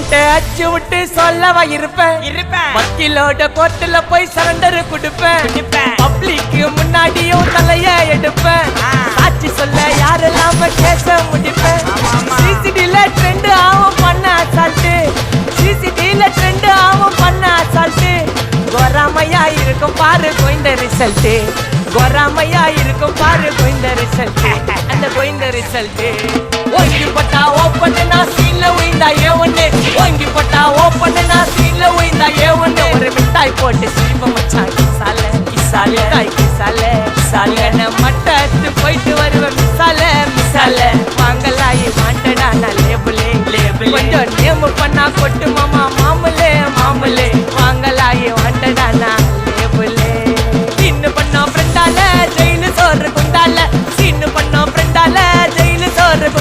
warrant அச்சு விட்டு சொல்லவா இருப்பேன் வக்கீலோட கோர்ட்டுல போய் சரண்டர் கொடுப்பேன் பப்ளிக்கு முன்னாடியும் தலைய எடுப்பேன் சாட்சி சொல்ல யாரெல்லாம கேச முடிப்பேன் சிசிடில ட்ரெண்ட் ஆகும் பண்ண அசால்ட்டு சிசிடில ட்ரெண்ட் ஆகும் பண்ண அசால்ட்டு கோராமையா இருக்கும் பாரு கோயிந்த ரிசல்ட் கோராமையா இருக்கும் பாரு கோயிந்த ரிசல்ட் அந்த கோயிந்த ரிசல்ட் ஓங்கி பட்டா ஓப்பன் நான் சீன்ல உயிந்தா ஏவன்னு ஓங்கி பட்டா ஓப்பன் நான் சீன்ல உயிந்தா ஏவன்னு ஒரு மிட்டாய் போட்டு சீப்ப மச்சான் கிசால கிசால தாய் கிசால கிசால நான் மட்டத்து போயிட்டு வருவேன் மிசால மிசால வாங்கலாயி மாட்டடா நான் லேபிளே லேபிள் கொஞ்சம் நேம் பண்ணா கொட்டு மாமா